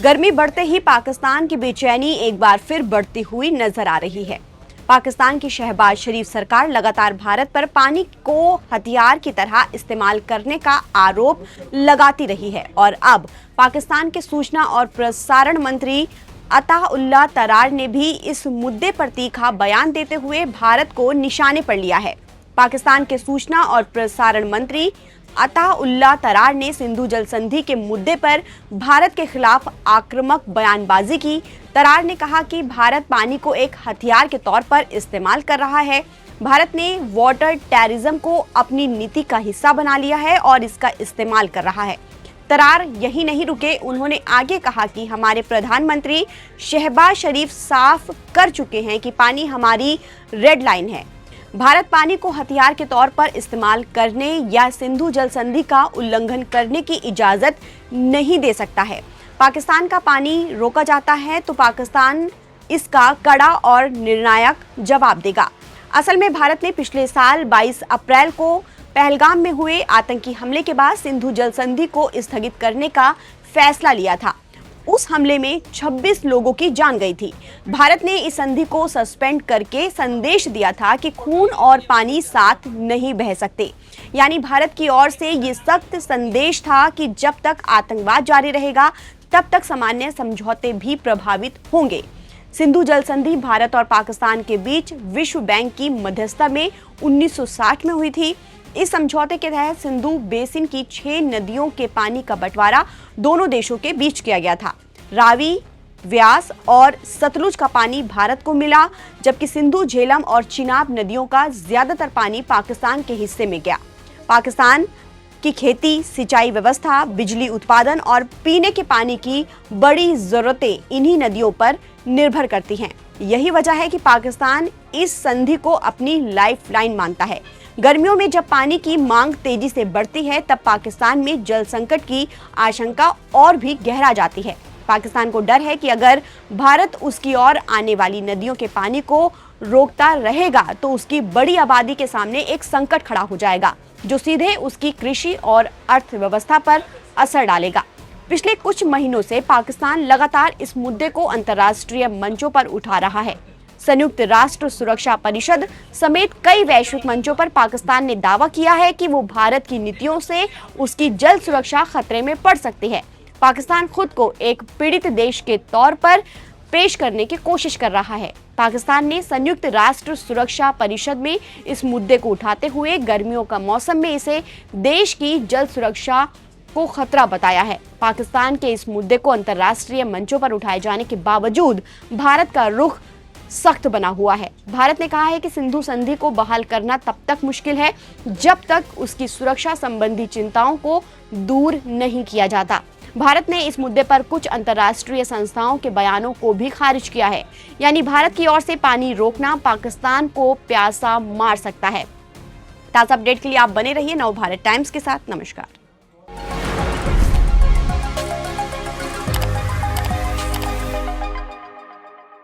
गर्मी बढ़ते ही पाकिस्तान की बेचैनी एक बार फिर बढ़ती हुई नजर आ रही है। पाकिस्तान की शहबाज शरीफ सरकार लगातार भारत पर पानी को हथियार की तरह इस्तेमाल करने का आरोप लगाती रही है और अब पाकिस्तान के सूचना और प्रसारण मंत्री अताउल्लाह तरार ने भी इस मुद्दे पर तीखा बयान देते हुए भारत को निशाने पर लिया है। पाकिस्तान के सूचना और प्रसारण मंत्री अताउल्लाह तरार ने सिंधु जल संधि के मुद्दे पर भारत के खिलाफ आक्रामक बयानबाजी की। तरार ने कहा कि भारत पानी को एक हथियार के तौर पर इस्तेमाल कर रहा है। भारत ने वाटर टेररिज्म को अपनी नीति का हिस्सा बना लिया है और इसका इस्तेमाल कर रहा है। तरार यही नहीं रुके, उन्होंने आगे कहा कि हमारे प्रधानमंत्री शहबाज शरीफ साफ कर चुके हैं कि पानी हमारी रेड लाइन है। भारत पानी को हथियार के तौर पर इस्तेमाल करने या सिंधु जल संधि का उल्लंघन करने की इजाजत नहीं दे सकता है। पाकिस्तान का पानी रोका जाता है तो पाकिस्तान इसका कड़ा और निर्णायक जवाब देगा। असल में भारत ने पिछले साल 22 अप्रैल को पहलगाम में हुए आतंकी हमले के बाद सिंधु जल संधि को स्थगित करने का फैसला लिया था। उस हमले में 26 लोगों की जान गई थी। भारत ने इस संधि को सस्पेंड करके संदेश दिया था कि खून और पानी साथ नहीं बह सकते। यानी भारत की ओर से ये सख्त संदेश था कि जब तक आतंकवाद जारी रहेगा तब तक सामान्य समझौते भी प्रभावित होंगे। सिंधु जल संधि भारत और पाकिस्तान के बीच विश्व बैंक की मध्यस्थता में 1960 में हुई थी। इस समझौते के तहत सिंधु बेसिन की 6 नदियों के पानी का बंटवारा दोनों देशों के बीच किया गया था। रावी, व्यास और सतलुज का पानी भारत को मिला, जबकि सिंधु, झेलम और चिनाब नदियों का ज्यादातर पानी पाकिस्तान के हिस्से में गया। पाकिस्तान की खेती, सिंचाई व्यवस्था, बिजली उत्पादन और पीने के पानी की बड़ी जरूरतें इन्हीं नदियों पर निर्भर करती हैं। यही वजह है कि पाकिस्तान इस संधि को अपनी लाइफलाइन मानता है। गर्मियों में जब पानी की मांग तेजी से बढ़ती है तब पाकिस्तान में जल संकट की आशंका और भी गहरा जाती है। पाकिस्तान को डर है कि अगर भारत उसकी ओर आने वाली नदियों के पानी को रोकता रहेगा तो उसकी बड़ी आबादी के सामने एक संकट खड़ा हो जाएगा, जो सीधे उसकी कृषि और अर्थव्यवस्था पर असर डालेगा। पिछले कुछ महीनों से पाकिस्तान लगातार इस मुद्दे को अंतर्राष्ट्रीय मंचों पर उठा रहा है। संयुक्त राष्ट्र सुरक्षा परिषद समेत कई वैश्विक मंचों पर पाकिस्तान ने दावा किया है कि वो भारत की नीतियों से उसकी जल सुरक्षा खतरे में पड़ सकती है। पाकिस्तान खुद को एक पीड़ित देश के तौर पर पेश करने की कोशिश कर रहा है। पाकिस्तान ने संयुक्त राष्ट्र सुरक्षा परिषद में इस मुद्दे को उठाते हुए गर्मियों का मौसम में इसे देश की जल सुरक्षा को खतरा बताया है। पाकिस्तान के इस मुद्दे को अंतर्राष्ट्रीय मंचों पर उठाए जाने के बावजूद भारत का रुख सख्त बना हुआ है। भारत ने कहा है कि सिंधु संधि को बहाल करना तब तक मुश्किल है जब तक उसकी सुरक्षा संबंधी चिंताओं को दूर नहीं किया जाता। भारत ने इस मुद्दे पर कुछ अंतर्राष्ट्रीय संस्थाओं के बयानों को भी खारिज किया है। यानी भारत की ओर से पानी रोकना पाकिस्तान को प्यासा मार सकता है। ताज़ा अपडेट के लिए आप बने रहिए नवभारत टाइम्स के साथ। नमस्कार।